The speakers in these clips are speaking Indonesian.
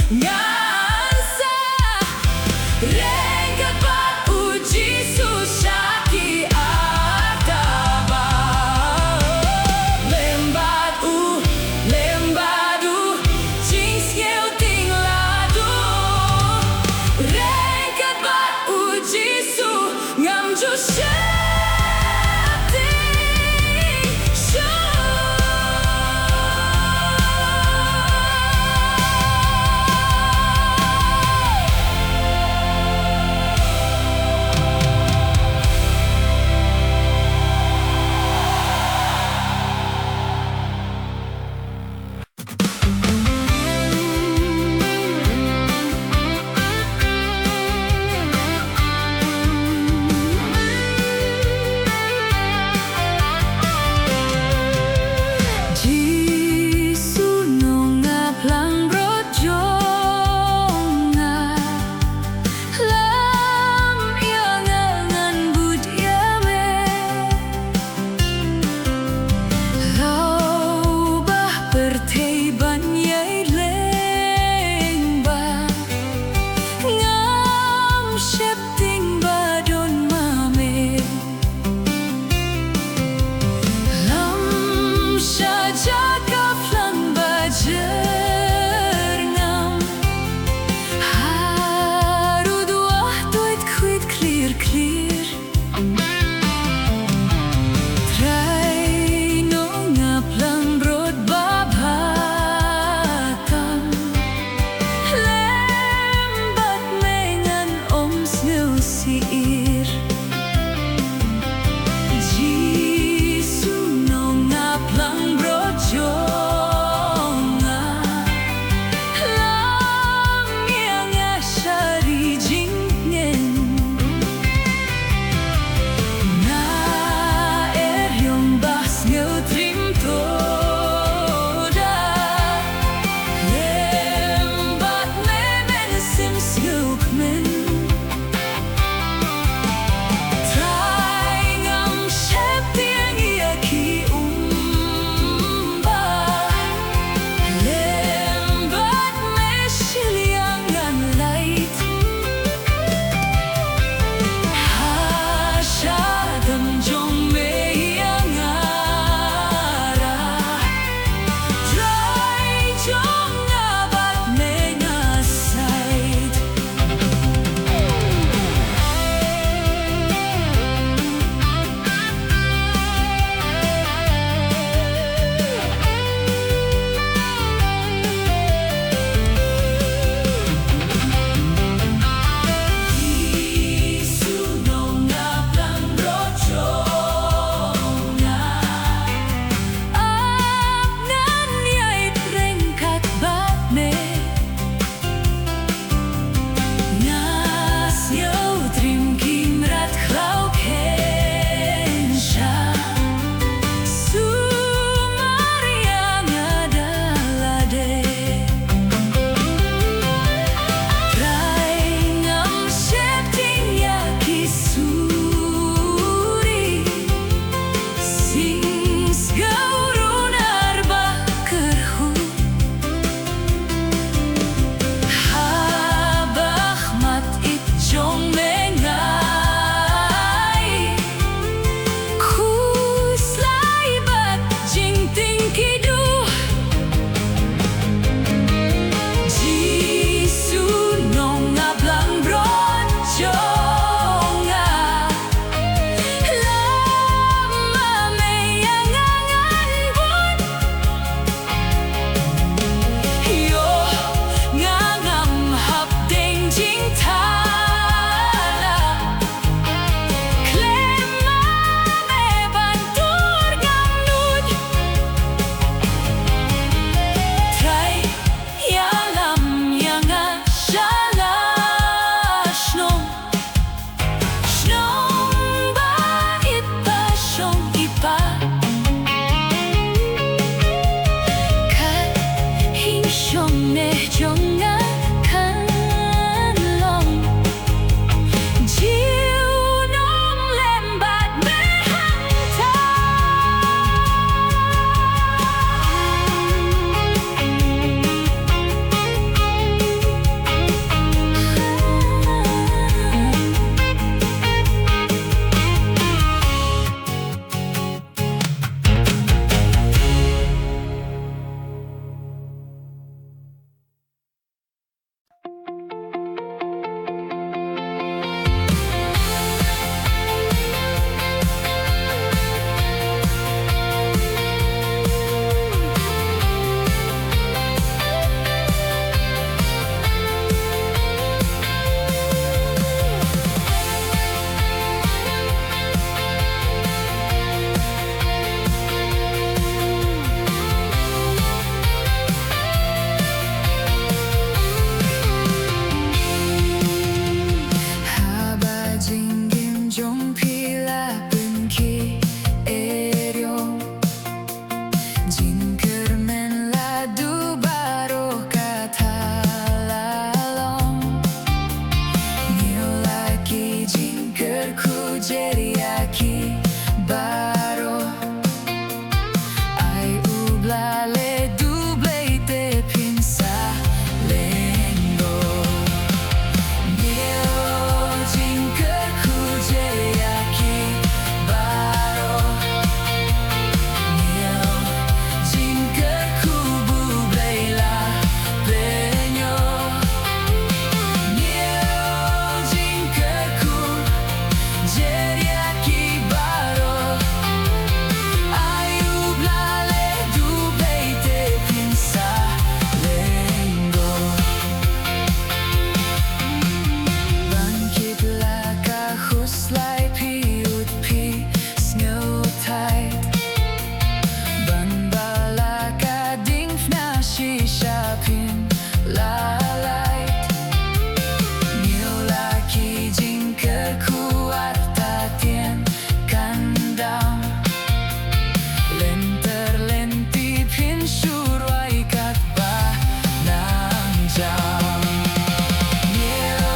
ngansa rengkat bat uji susah ki adaba lembadu jing skeu ting ladu rengkat bat uji su ngam ju jam. Mio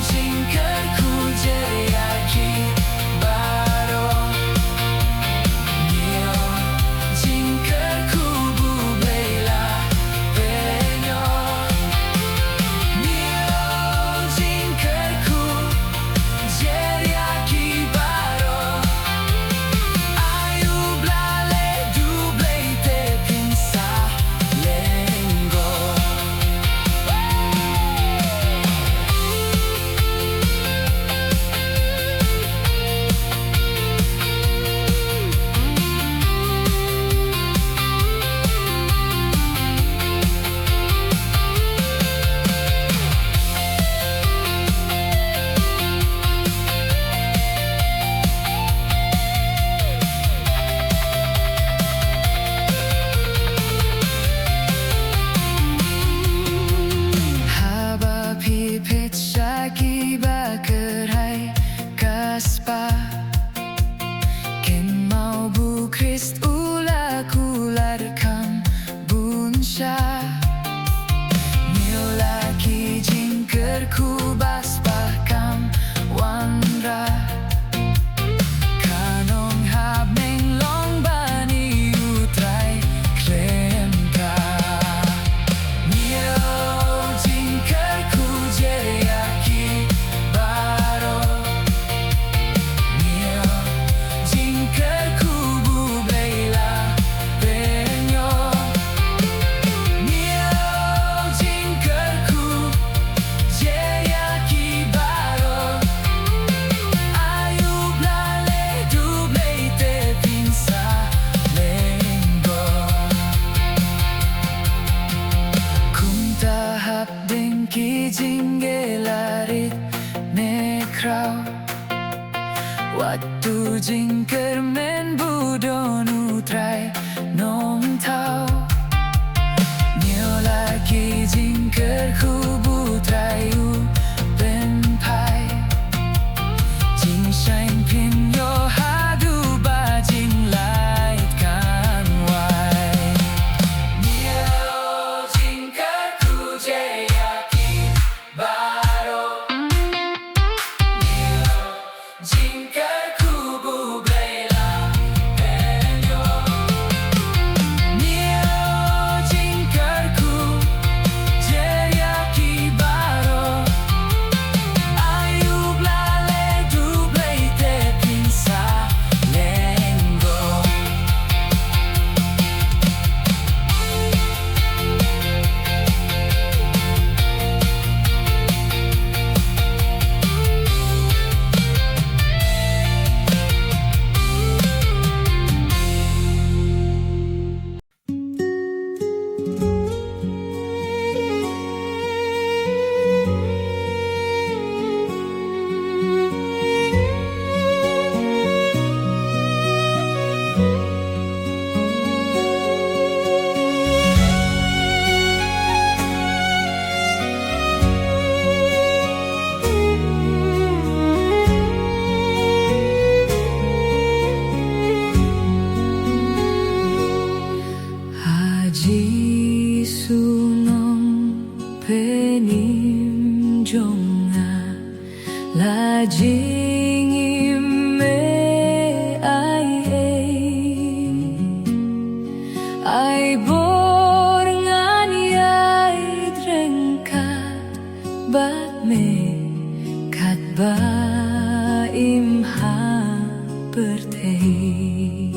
jingkarku jeriaki baro. Mio jingkarku bubela penyo. Mio jingkarku jeriaki baro. Ayu blale duble te pinsa lenggo. Haba pipit syaki bakerai kaspa. Ken mau bu Christ ula kularkan bunsha. Miolaki jingkerku baspa kam wandra. Kanong habeng long bani utrai klemka. Mio jingkarku jeriaki baro. Mio jingkarku bubela penyo. Mio jingkarku jeriaki baro. Ayu blale duble te pinsa lenggo. Kung tahap dengki jinggelarit nekrau. Waktu jingker men budon utrai nong tau. Nio lagi jingkerku butrai u penpai. Jing shine pin yo hadu ba jing light kan wai. Mio jingkarku jeriaki baro. Mio jingkarku bubela penyo. Mio jingkarku jeriaki baro. Ayu blale duble te pinsa lenggo. Haji sunong penim jonga lajing ime ai borengan yai drengkat bat me kat ba imha bertei.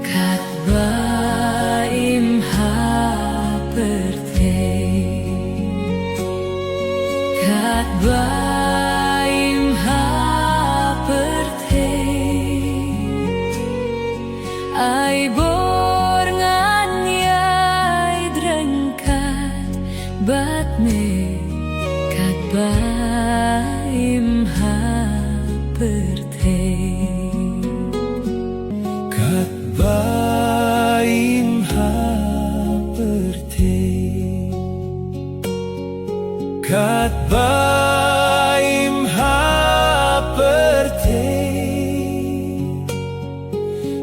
Kat ba imha bertei. Kat ba imha bertei. Ai borengan yai drengkat bat me kat ba imha bertei. Kat ba imha bertei. Kat ba imha bertei.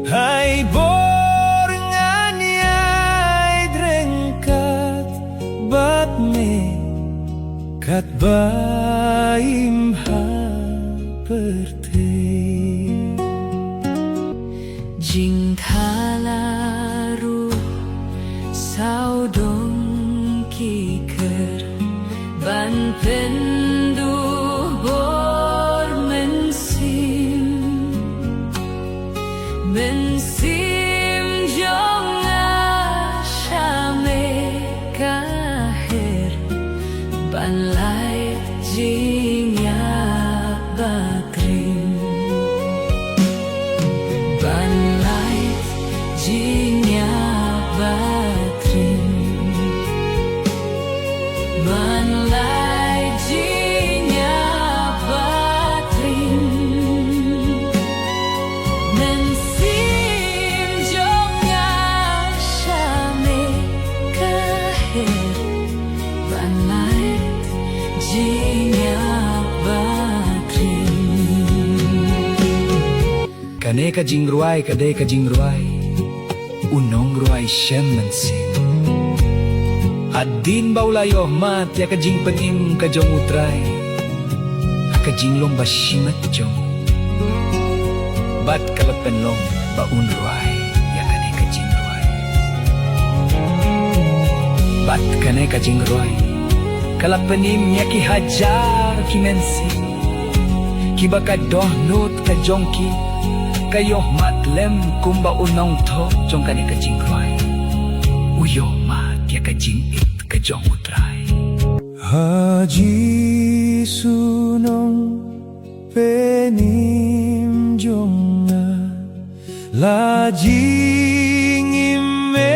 Hai borengan yai drengkat kat baim ha perte Jing thalaru sao dong kiker ban pendu bor mensim jong ashame kaher ban lai jing ya batrim ban lai jing ya batrim ban lai jing ya batrim mensim jong ashame kaher ban lai jing ya batrim kane ka jing ruai kade ka jing ruai unong ruai shem mensim adin baulayo mat ya ka jing penim ka jong utrai ka jing long bashimat jong bat kalapen long baun ruai ya kane ka jing ruai bat kane ka jing ruai kalapenim ya ki hajar ki mensim ki baka doh nut ka jongki kayo matlem kumba unong to jong kane ka jing ruai uyo mat ya ka jing it ka jong utrai haji sunong penim jonga la jing imme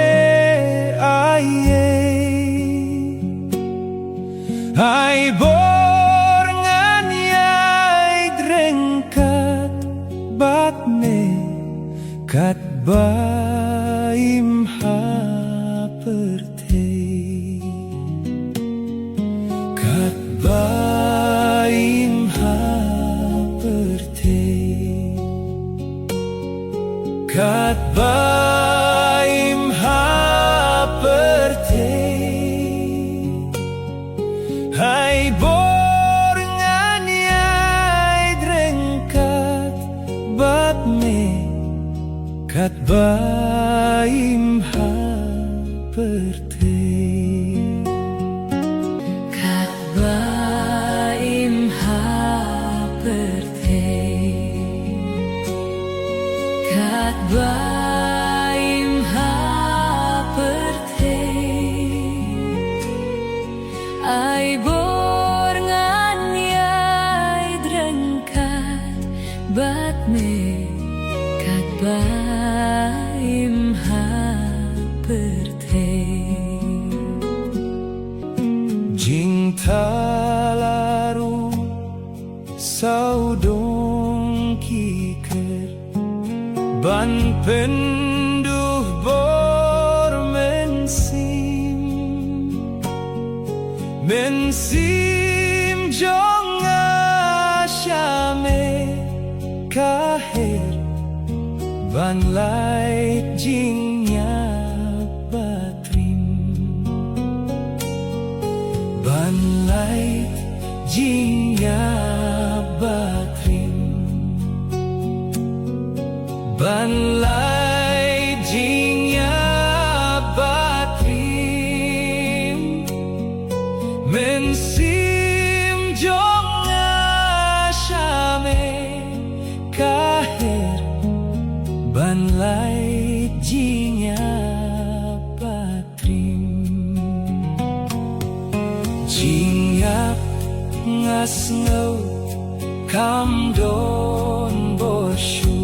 aye ai borngan yai drengkat bat me kat baim ha perte kat baim ha perte kat baim ha perte hai borngan yai drengkat bat me kat baim ha perte kat baim ha perte kat baim ha perte ai borngan yai drengkat bat me kat baim ha perte jing thalaru sao dong kiker ban penduh bor mensim jong ashame kaher ban lai jing ya batrim ban lai jing ya batrim ban lai jing ya batrim mensim jong ashame kaher ban lai jing ya batrim jing ya ngas ngau kam don boshu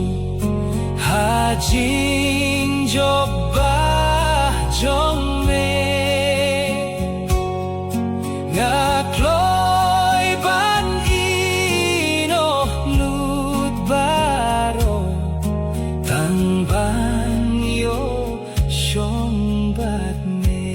hajing joba jong me ngakloi ban ino lut baro tang ban yo shong bat me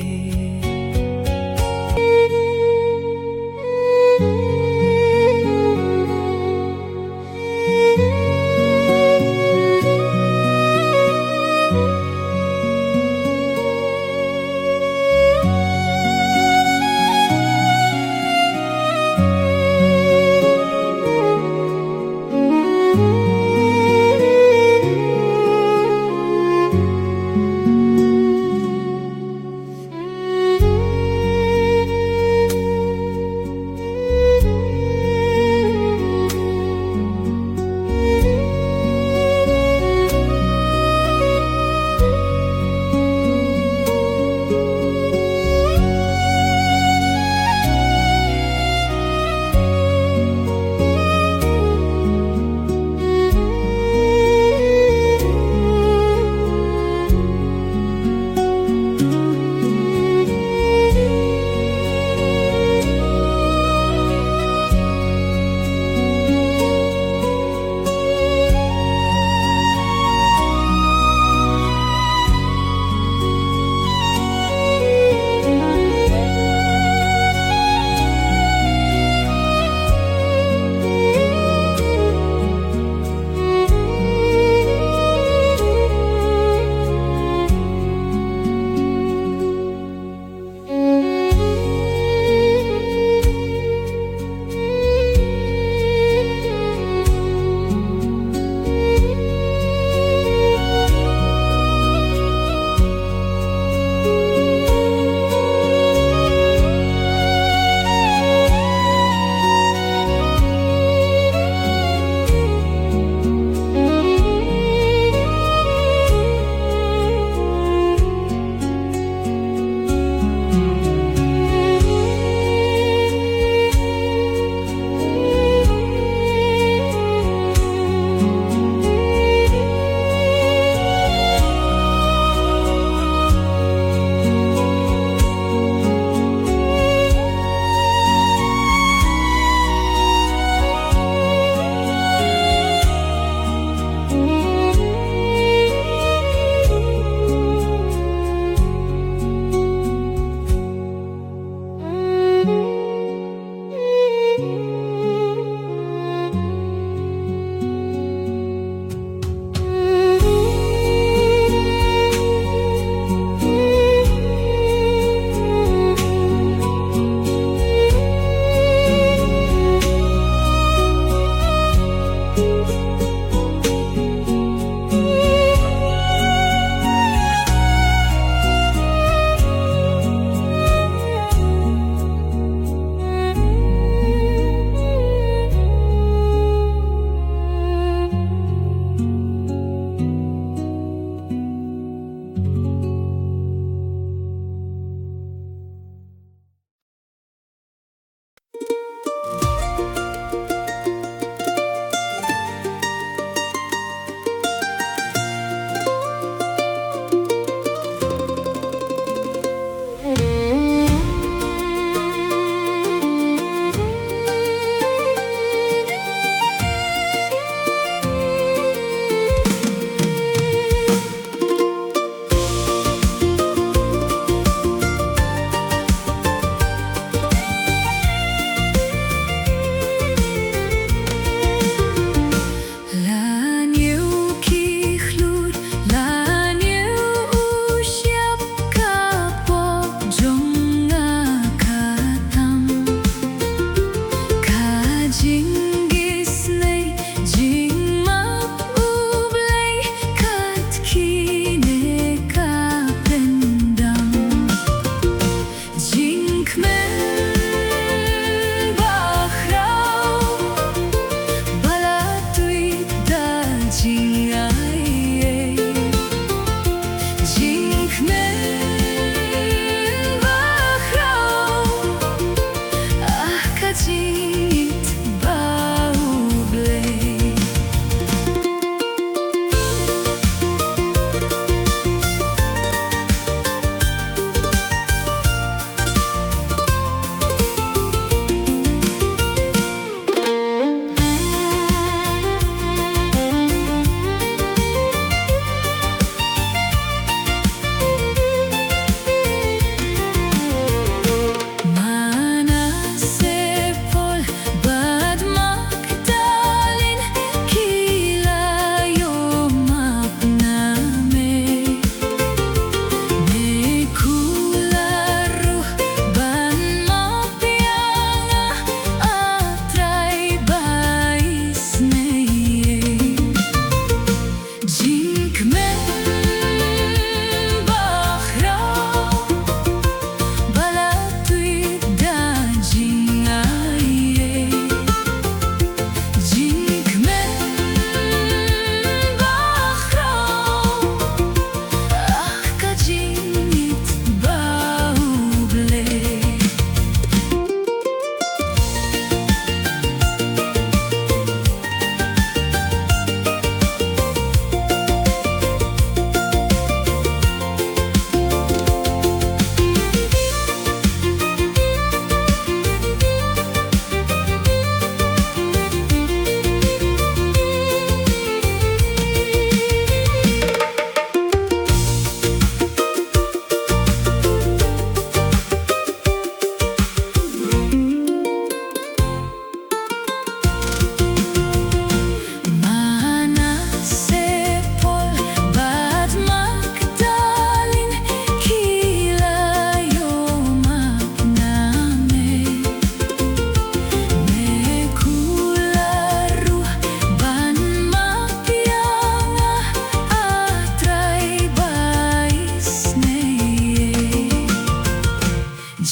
Jinkmen bahrau balatui da jingai Jinkmen bahrau kajit bauble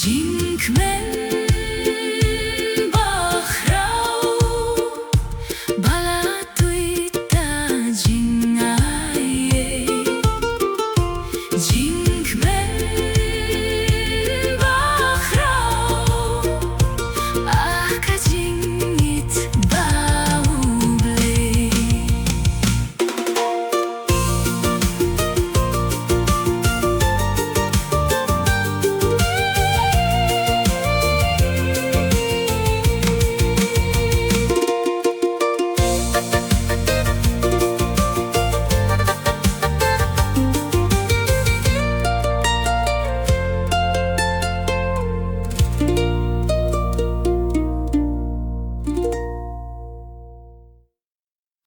Jinkmen